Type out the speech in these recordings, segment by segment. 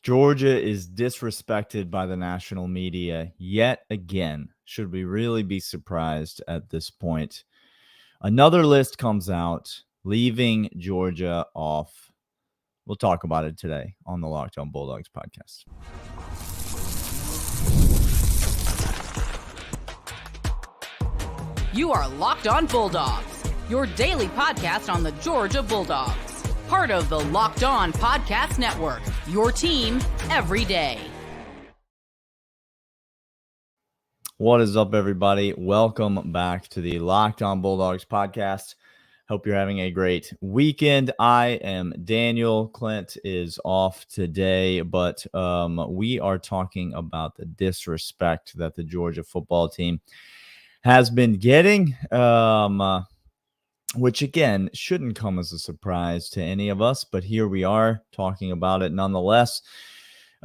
Georgia is disrespected by the national media yet again. Should we really be surprised at this point? Another list comes out, leaving Georgia off. We'll talk about it today on the Locked On Bulldogs podcast. You are Locked On Bulldogs, your daily podcast on the Georgia Bulldogs. Part of the Locked On Podcast Network, your team every day. What is up, everybody? Welcome back to the Locked On Bulldogs podcast. Hope you're having a great weekend. I am Daniel. Clint is off today, but we are talking about the disrespect that the Georgia football team has been getting, which, again, shouldn't come as a surprise to any of us, but here we are talking about it nonetheless.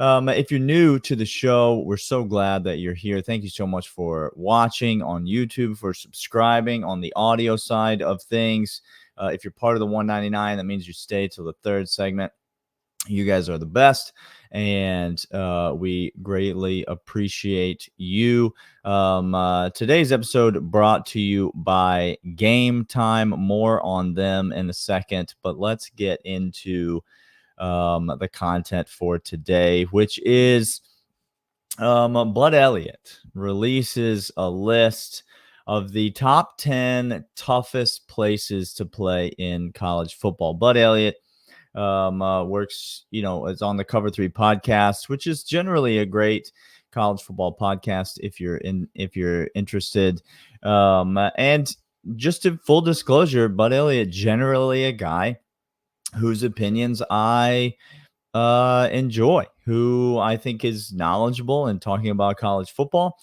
If you're new to the show, we're so glad that you're here. Thank you so much for watching on YouTube, for subscribing on the audio side of things. If you're part of the 199, that means you stay till the third segment. You guys are the best, and we greatly appreciate you. Today's episode brought to you by GameTime. More on them in a second, but let's get into the content for today, which is Bud Elliot releases a list of the top 10 toughest places to play in college football. Bud Elliot works, it's on the Cover 3 podcast, which is generally a great college football podcast if you're interested. And just in full disclosure, Bud Elliot, generally a guy whose opinions I enjoy, who I think is knowledgeable in talking about college football.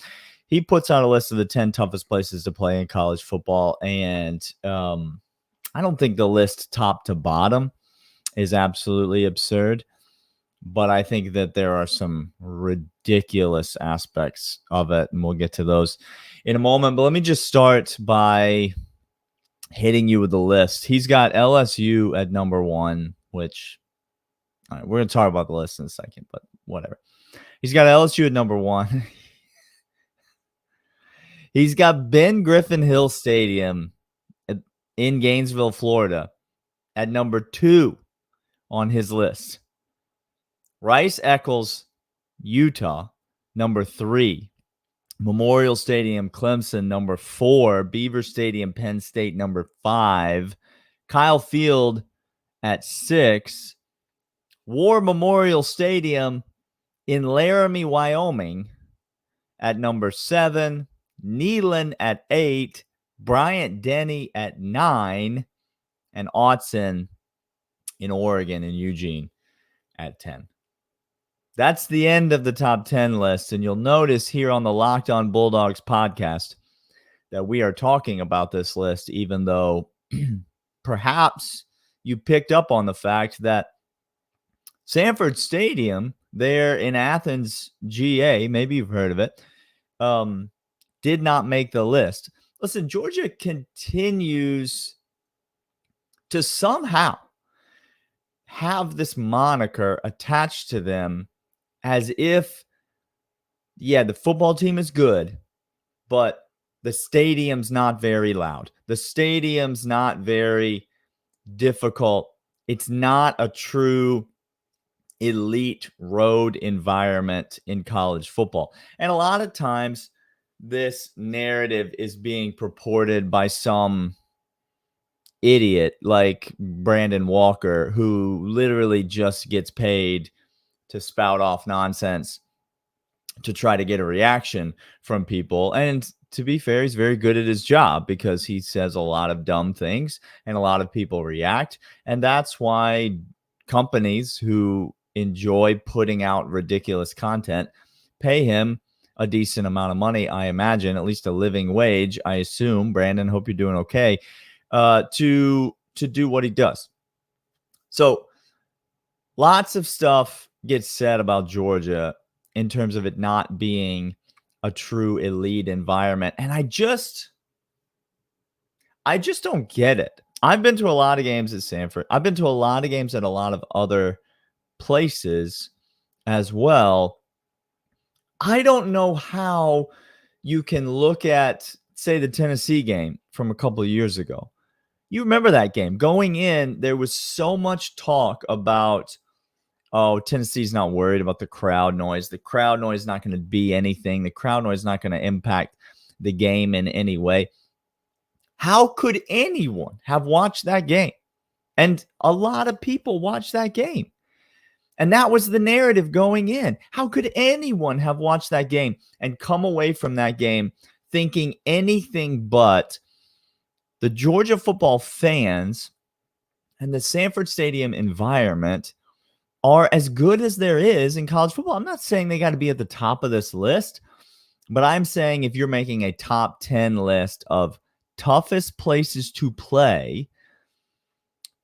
He puts out a list of the 10 toughest places to play in college football, and I don't think the list top to bottom is absolutely absurd, but I think that there are some ridiculous aspects of it, and we'll get to those in a moment. But let me just start by hitting you with the list. He's got LSU at number 1, which all right, we're going to talk about the list in a second, but whatever. He's got LSU at number 1. He's got Ben Griffin Hill Stadium in Gainesville, Florida at number 2 on his list. Rice Eccles, Utah, number 3. Memorial Stadium, Clemson, number 4. Beaver Stadium, Penn State, number 5. Kyle Field at 6. War Memorial Stadium in Laramie, Wyoming at number 7. Neyland at 8. Bryant-Denny at 9. And Autzen in Oregon and Eugene at 10. That's the end of the top 10 list. And you'll notice here on the Locked On Bulldogs podcast that we are talking about this list, even though perhaps you picked up on the fact that Sanford Stadium there in Athens, GA, maybe you've heard of it, did not make the list. Listen, Georgia continues to somehow have this moniker attached to them as if, the football team is good, but the stadium's not very loud. The stadium's not very difficult. It's not a true elite road environment in college football. And a lot of times this narrative is being purported by some idiot like Brandon Walker, who literally just gets paid to spout off nonsense to try to get a reaction from people. And to be fair, he's very good at his job because he says a lot of dumb things and a lot of people react. And that's why companies who enjoy putting out ridiculous content pay him a decent amount of money, I imagine, at least a living wage, I assume. Brandon, hope you're doing okay, to do what he does. So lots of stuff gets said about Georgia in terms of it not being a true elite environment. And I just don't get it. I've been to a lot of games at Sanford. I've been to a lot of games at a lot of other places. as well. I don't know how you can look at, say, the Tennessee game from a couple of years ago. You remember that game. Going in, there was so much talk about, oh, Tennessee's not worried about the crowd noise. The crowd noise is not going to be anything. The crowd noise is not going to impact the game in any way. How could anyone have watched that game? And a lot of people watched that game. And that was the narrative going in. How could anyone have watched that game and come away from that game thinking anything but the Georgia football fans and the Sanford Stadium environment are as good as there is in college football? I'm not saying they got to be at the top of this list, but I'm saying if you're making a top 10 list of toughest places to play,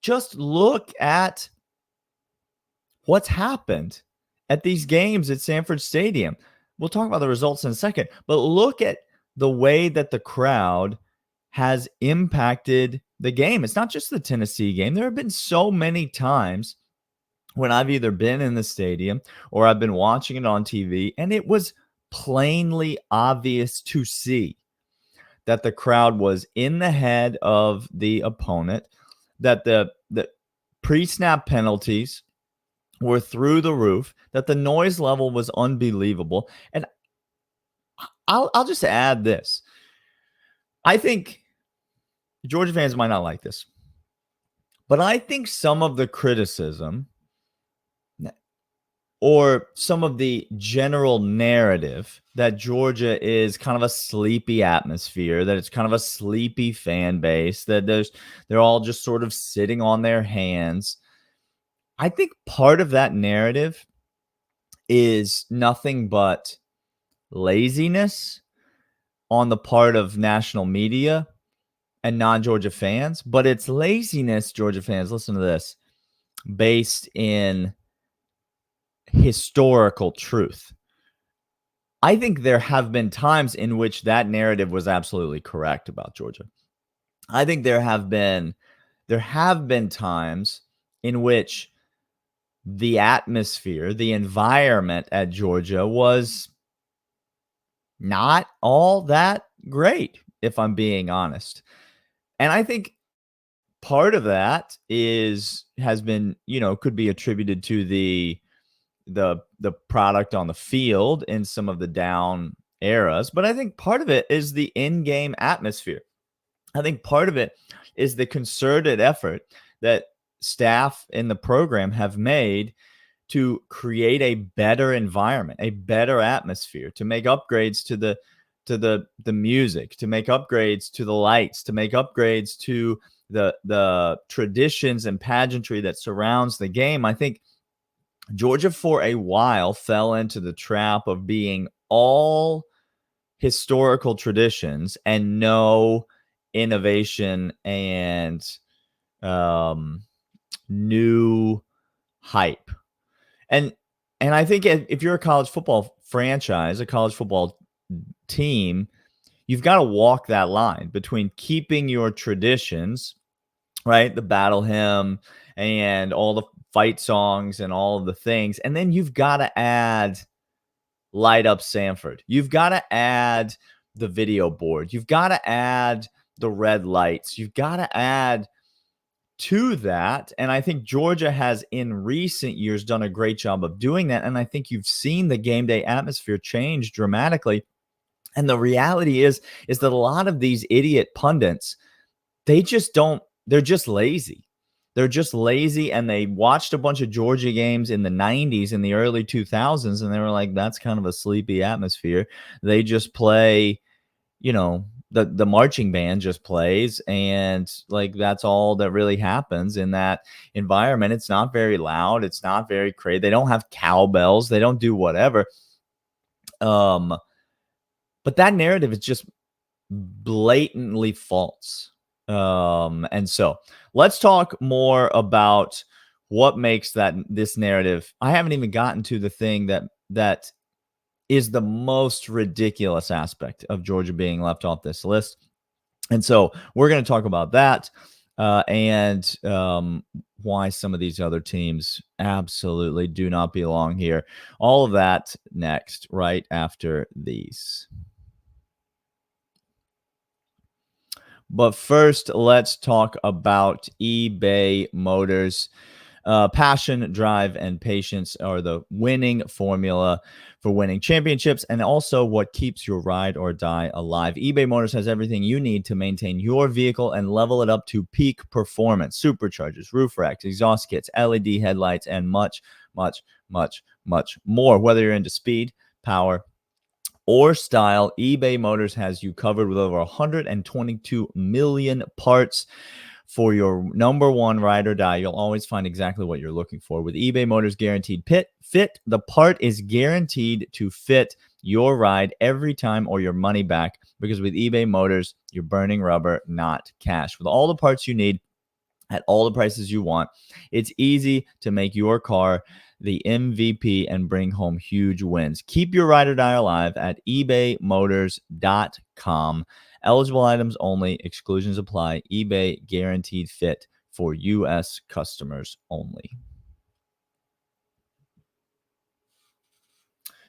just look at what's happened at these games at Sanford Stadium. We'll talk about the results in a second, but look at the way that the crowd has impacted the game. It's not just the Tennessee game. There have been so many times when I've either been in the stadium or I've been watching it on TV, and it was plainly obvious to see that the crowd was in the head of the opponent, that the pre-snap penalties were through the roof, that the noise level was unbelievable. And I'll just add this. I think Georgia fans might not like this, but I think some of the criticism or some of the general narrative that Georgia is kind of a sleepy atmosphere, that it's kind of a sleepy fan base, that they're all just sort of sitting on their hands. I think part of that narrative is nothing but laziness on the part of national media and non-Georgia fans, but it's laziness, Georgia fans, listen to this, based in historical truth. I think there have been times in which that narrative was absolutely correct about Georgia. I think there have been times in which the atmosphere, the environment at Georgia was not all that great, if I'm being honest. And I think part of that has been, could be attributed to the product on the field in some of the down eras. But I think part of it is the in-game atmosphere. I think part of it is the concerted effort that staff in the program have made to create a better environment, a better atmosphere, to make upgrades to the music, to make upgrades to the lights, to make upgrades to the traditions and pageantry that surrounds the game. I think Georgia for a while fell into the trap of being all historical traditions and no innovation and new hype. And I think if you're a college football franchise, a college football team, you've got to walk that line between keeping your traditions, right? The battle hymn and all the fight songs and all of the things. And then you've got to add Light Up Sanford. You've got to add the video board. You've got to add the red lights. You've got to add to that. And I think Georgia has in recent years done a great job of doing that. And I think you've seen the game day atmosphere change dramatically. And the reality is that a lot of these idiot pundits, they're just lazy. They're just lazy, and they watched a bunch of Georgia games in the 90s, in the early 2000s, and they were like, that's kind of a sleepy atmosphere. They just play, the marching band just plays, and like that's all that really happens in that environment. It's not very loud. It's not very crazy. They don't have cowbells. They don't do whatever. But that narrative is just blatantly false. And so let's talk more about what makes this narrative. I haven't even gotten to the thing that is the most ridiculous aspect of Georgia being left off this list. And so we're going to talk about that. and why some of these other teams absolutely do not belong here. All of that next, right after these. But first, let's talk about eBay Motors. Passion, drive, and patience are the winning formula for winning championships and also what keeps your ride or die alive. eBay Motors has everything you need to maintain your vehicle and level it up to peak performance. Superchargers, roof racks, exhaust kits, LED headlights, and much, much, much, much more. Whether you're into speed, power, or style, eBay Motors has you covered with over 122 million parts. For your number one ride or die, you'll always find exactly what you're looking for. With eBay Motors Guaranteed Fit, the part is guaranteed to fit your ride every time or your money back, because with eBay Motors, you're burning rubber, not cash. With all the parts you need at all the prices you want, it's easy to make your car the MVP and bring home huge wins. Keep your ride or die alive at ebaymotors.com. Eligible items only. Exclusions apply. eBay Guaranteed Fit for U.S. customers only.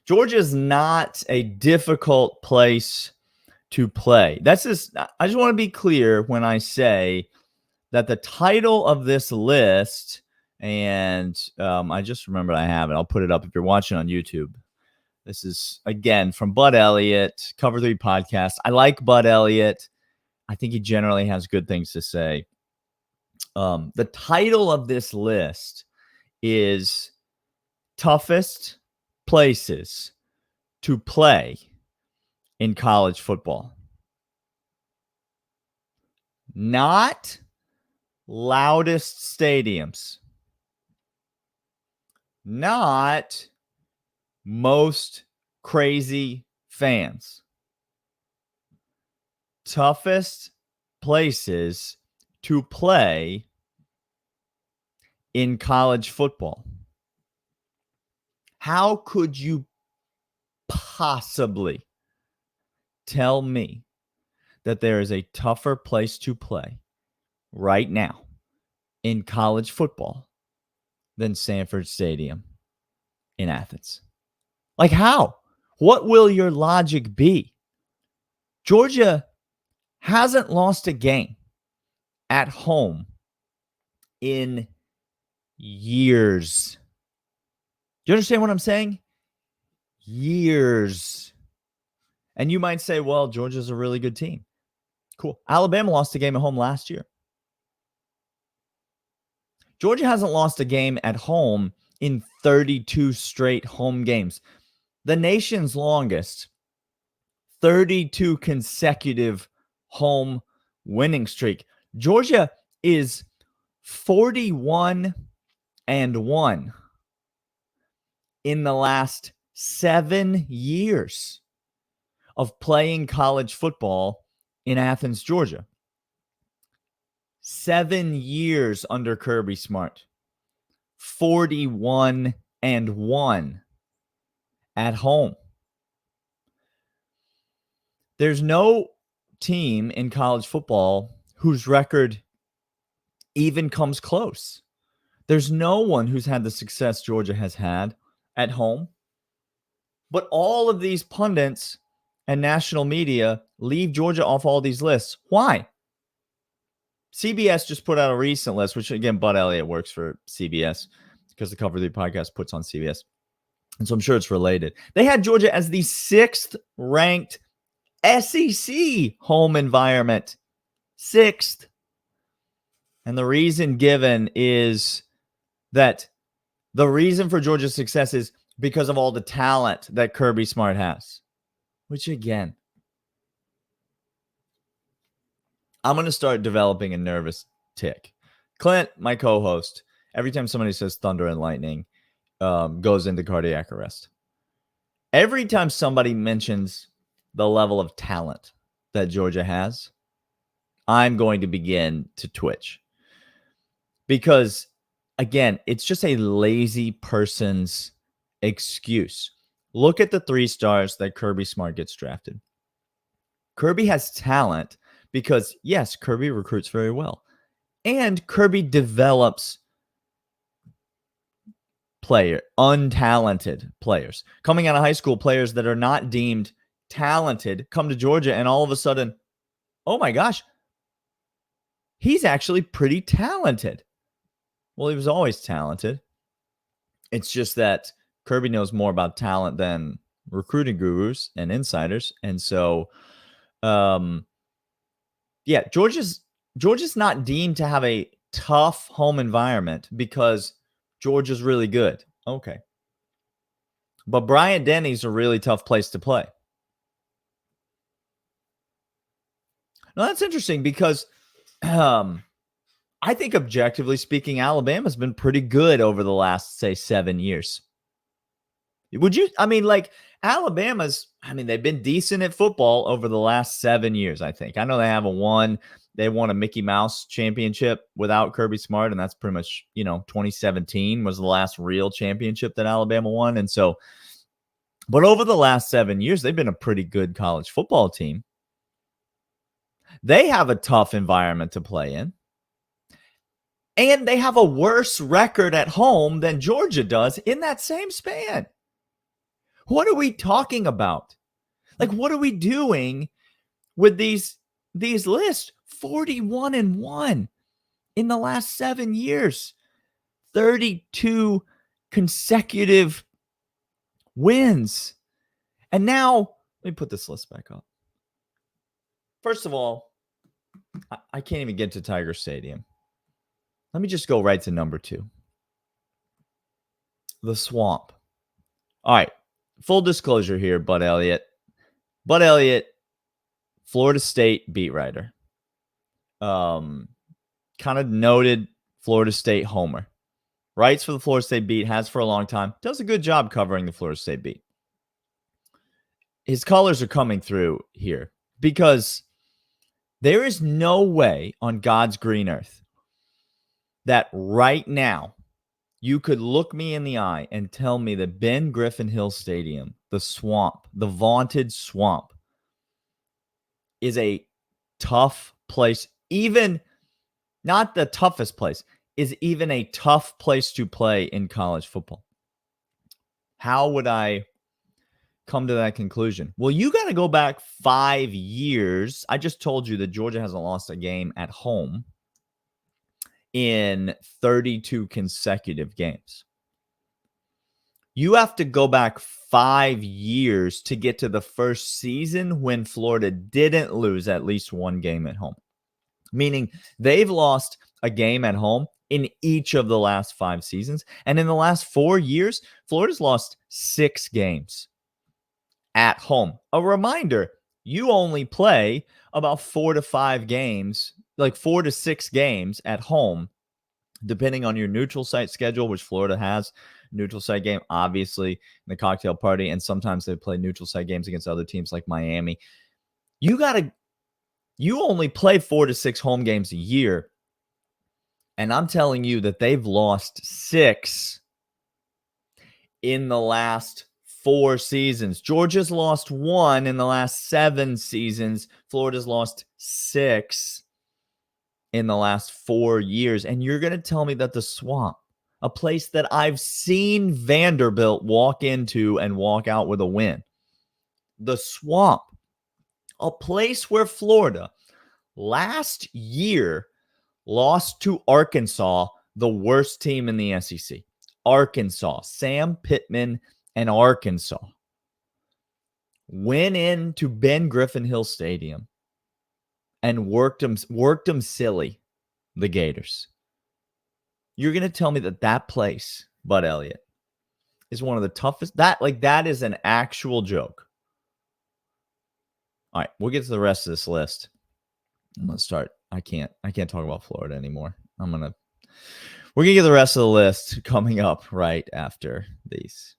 Georgia is not a difficult place to play. I just want to be clear when I say that the title of this list, and I just remembered I have it. I'll put it up if you're watching on YouTube. This is, again, from Bud Elliot, Cover 3 Podcast. I like Bud Elliot. I think he generally has good things to say. The title of this list is Toughest Places to Play in College Football. Not loudest stadiums. Not most crazy fans. Toughest places to play in college football. How could you possibly tell me that there is a tougher place to play right now in college football than Sanford Stadium in Athens? Like, how? What will your logic be? Georgia hasn't lost a game at home in years. Do you understand what I'm saying? Years. And you might say, well, Georgia's a really good team. Cool. Alabama lost a game at home last year. Georgia hasn't lost a game at home in 32 straight home games. The nation's longest 32 consecutive home winning streak. Georgia is 41-1 in the last 7 years of playing college football in Athens, Georgia. 7 years under Kirby Smart. 41-1 at home. There's no team in college football whose record even comes close. There's no one who's had the success Georgia has had at home. But all of these pundits and national media leave Georgia off all these lists. Why? CBS just put out a recent list, which, again, Bud Elliot works for CBS because the Cover 3 Podcast puts on CBS. And so I'm sure it's related. They had Georgia as the 6th ranked SEC home environment. 6th. And the reason given is that the reason for Georgia's success is because of all the talent that Kirby Smart has. Which, again, I'm going to start developing a nervous tick. Clint, my co-host, every time somebody says thunder and lightning, goes into cardiac arrest. Every time somebody mentions the level of talent that Georgia has, I'm going to begin to twitch. Because, again, it's just a lazy person's excuse. Look at the 3 stars that Kirby Smart gets drafted. Kirby has talent because, yes, Kirby recruits very well. And Kirby develops untalented players. Coming out of high school, players that are not deemed talented come to Georgia, and all of a sudden, oh my gosh, he's actually pretty talented. Well, he was always talented. It's just that Kirby knows more about talent than recruiting gurus and insiders. And so, yeah, Georgia's not deemed to have a tough home environment because Georgia's really good. Okay. But Bryant-Denny's a really tough place to play. Now, that's interesting because I think objectively speaking, Alabama's been pretty good over the last, say, 7 years. Would you, Alabama's, they've been decent at football over the last 7 years, I think. I know they won a Mickey Mouse championship without Kirby Smart, and that's pretty much, 2017 was the last real championship that Alabama won. And so, but over the last 7 years, they've been a pretty good college football team. They have a tough environment to play in. And they have a worse record at home than Georgia does in that same span. What are we talking about? Like, what are we doing with these lists? 41-1 in the last 7 years. 32 consecutive wins. And now, let me put this list back up. First of all, I can't even get to Tiger Stadium. Let me just go right to number 2. The Swamp. All right. Full disclosure here, Bud Elliot. Bud Elliot, Florida State beat writer. Kind of noted Florida State homer. Writes for the Florida State beat, has for a long time. Does a good job covering the Florida State beat. His colors are coming through here because there is no way on God's green earth that right now you could look me in the eye and tell me that Ben Griffin Hill Stadium, the Swamp, the vaunted Swamp, is a tough place, even not the toughest place, is even a tough place to play in college football. How would I come to that conclusion? Well, you got to go back 5 years. I just told you that Georgia hasn't lost a game at home in 32 consecutive games. You have to go back 5 years to get to the first season when Florida didn't lose at least one game at home, meaning they've lost a game at home in each of the last 5 seasons. And in the last 4 years, Florida's lost 6 games at home. A reminder, you only play about 4 to 5 games, like 4 to 6 games at home, depending on your neutral site schedule, which Florida has. Neutral site game, obviously, in the cocktail party, and sometimes they play neutral site games against other teams like Miami. You only play 4 to 6 home games a year, and I'm telling you that they've lost 6 in the last 4 seasons. Georgia's lost 1 in the last 7 seasons. Florida's lost 6 in the last 4 years. And you're going to tell me that the Swamp, a place that I've seen Vanderbilt walk into and walk out with a win, the Swamp, a place where Florida last year lost to Arkansas, the worst team in the SEC. Arkansas, Sam Pittman and Arkansas went into Ben Griffin Hill Stadium and worked them silly, the Gators. You're going to tell me that place, Bud Elliot, is one of the toughest? That is an actual joke. All right, we'll get to the rest of this list. I'm going to start. I can't talk about Florida anymore. We're going to get the rest of the list coming up right after these.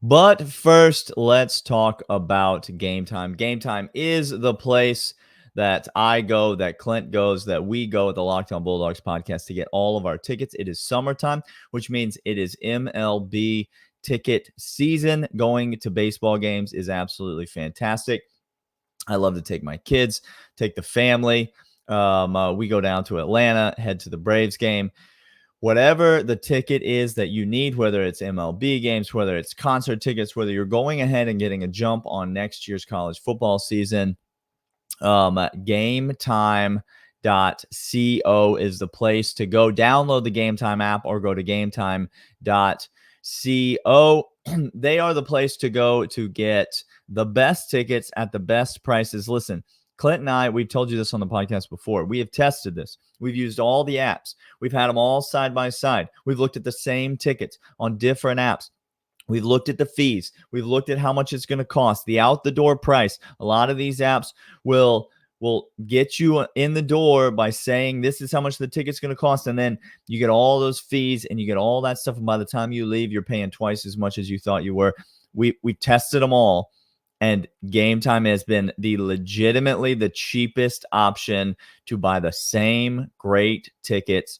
But first, let's talk about GameTime. GameTime is the place that I go, that Clint goes, that we go at the Locked On Bulldogs podcast to get all of our tickets. It is summertime, which means it is MLB ticket season. Going to baseball games is absolutely fantastic. I love to take my kids, take the family. We go down to Atlanta, head to the Braves game. Whatever the ticket is that you need, whether it's MLB games, whether it's concert tickets, whether you're going ahead and getting a jump on next year's college football season, GameTime.co is the place to go. Download the GameTime app or go to GameTime.co. They are the place to go to get the best tickets at the best prices. Listen, Clint and I, we've told you this on the podcast before. We have tested this. We've used all the apps. We've had them all side by side. We've looked at the same tickets on different apps. We've looked at the fees. We've looked at how much it's going to cost, the out-the-door price. A lot of these apps will get you in the door by saying this is how much the ticket's going to cost, and then you get all those fees and you get all that stuff, and by the time you leave, you're paying twice as much as you thought you were. We tested them all, and GameTime has been legitimately the cheapest option to buy the same great tickets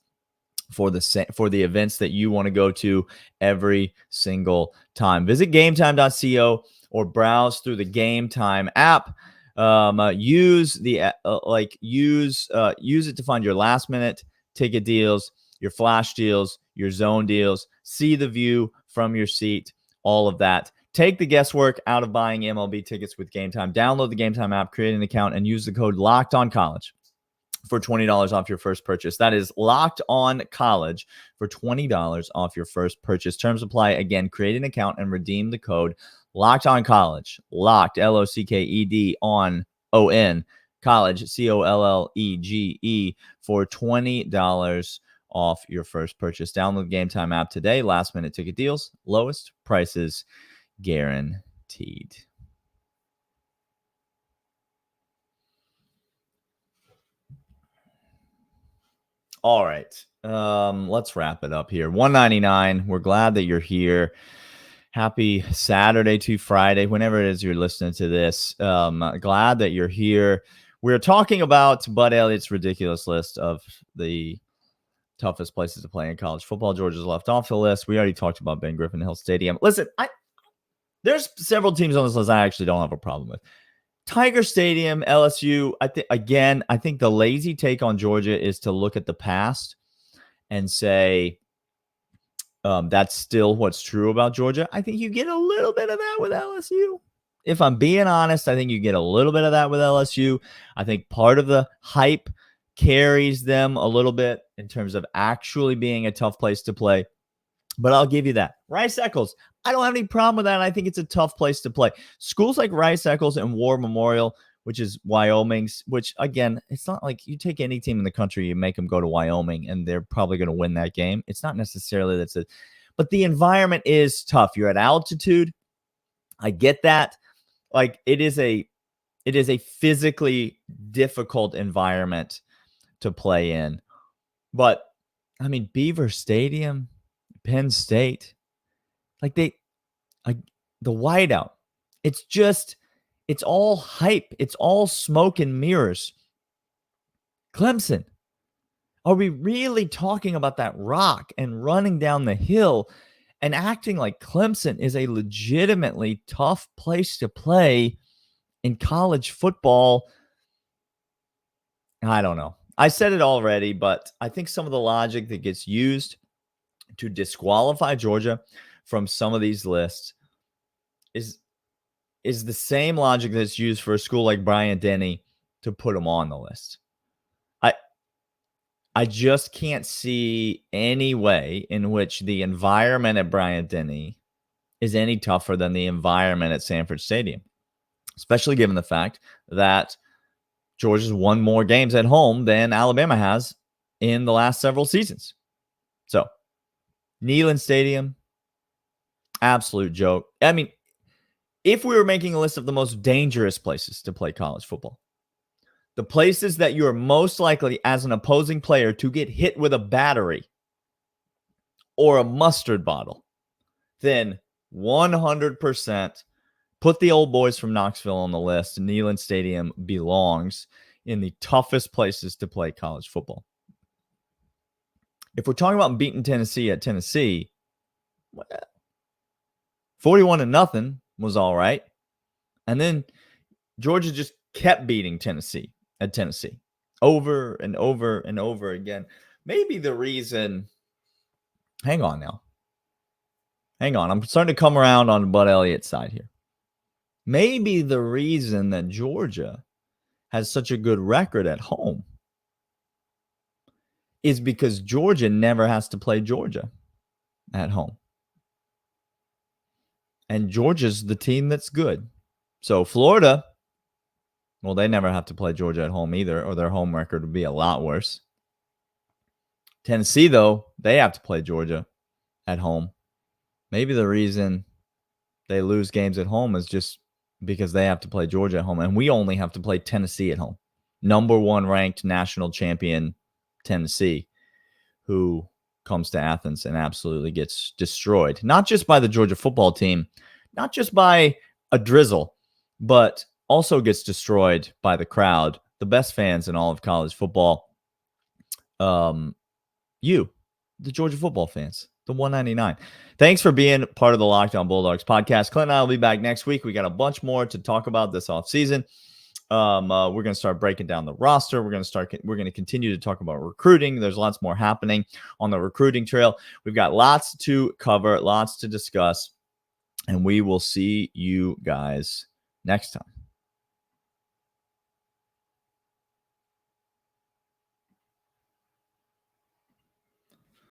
for the events that you want to go to every single time. Visit GameTime.co or browse through the GameTime app. Use it to find your last minute ticket deals, your flash deals, your zone deals. See the view from your seat. All of that. Take the guesswork out of buying MLB tickets with GameTime. Download the GameTime app, create an account, and use the code LOCKEDONCollege for $20 off your first purchase. That is Locked On College for $20 off your first purchase. Terms apply. Again, create an account and redeem the code Locked On College. Locked, Locked on ON College, COLLEGE for $20 off your first purchase. Download the GameTime app today. Last minute ticket deals, lowest prices guaranteed. All right. Let's wrap it up here. $199. We're glad that you're here. Happy Saturday to Friday, whenever it is you're listening to this. Glad that you're here. We're talking about Bud Elliott's ridiculous list of the toughest places to play in college football. Georgia's left off the list. We already talked about Ben Griffin Hill Stadium. Listen, there's several teams on this list I actually don't have a problem with. Tiger Stadium, LSU, I think the lazy take on Georgia is to look at the past and say that's still what's true about Georgia. I think you get a little bit of that with LSU. If I'm being honest, I think you get a little bit of that with LSU. I think part of the hype carries them a little bit in terms of actually being a tough place to play. But I'll give you that. Rice-Eccles, I don't have any problem with that. I think it's a tough place to play. Schools like Rice-Eccles and War Memorial, which is Wyoming's, which, again, it's not like you take any team in the country, you make them go to Wyoming, and they're probably going to win that game. It's not necessarily but the environment is tough. You're at altitude. I get that. Like, it is a physically difficult environment to play in. But, I mean, Beaver Stadium, Penn State, the whiteout, it's all hype. It's all smoke and mirrors. Clemson, are we really talking about that rock and running down the hill and acting like Clemson is a legitimately tough place to play in college football? I don't know. I said it already, but I think some of the logic that gets used to disqualify Georgia from some of these lists is the same logic that's used for a school like Bryant-Denny to put them on the list. I just can't see any way in which the environment at Bryant-Denny is any tougher than the environment at Sanford Stadium, especially given the fact that Georgia's won more games at home than Alabama has in the last several seasons. So, Neyland Stadium, absolute joke. I mean, if we were making a list of the most dangerous places to play college football, the places that you are most likely as an opposing player to get hit with a battery or a mustard bottle, then 100% put the old boys from Knoxville on the list. Neyland Stadium belongs in the toughest places to play college football. If we're talking about beating Tennessee at Tennessee, 41-0 was all right. And then Georgia just kept beating Tennessee at Tennessee over and over and over again. Maybe the reason, hang on. I'm starting to come around on Bud Elliott's side here. Maybe the reason that Georgia has such a good record at home is because Georgia never has to play Georgia at home. And Georgia's the team that's good. So Florida, well, they never have to play Georgia at home either, or their home record would be a lot worse. Tennessee, though, they have to play Georgia at home. Maybe the reason they lose games at home is just because they have to play Georgia at home, and we only have to play Tennessee at home. Number 1 ranked national champion Tennessee, who comes to Athens and absolutely gets destroyed. Not just by the Georgia football team, not just by a drizzle, but also gets destroyed by the crowd, the best fans in all of college football. You, the Georgia football fans, the 199. Thanks for being part of the Locked On Bulldogs podcast. Clint and I will be back next week. We got a bunch more to talk about this offseason. We're going to start breaking down the roster. We're going to continue to talk about recruiting. There's lots more happening on the recruiting trail. We've got lots to cover, lots to discuss, and we will see you guys next time.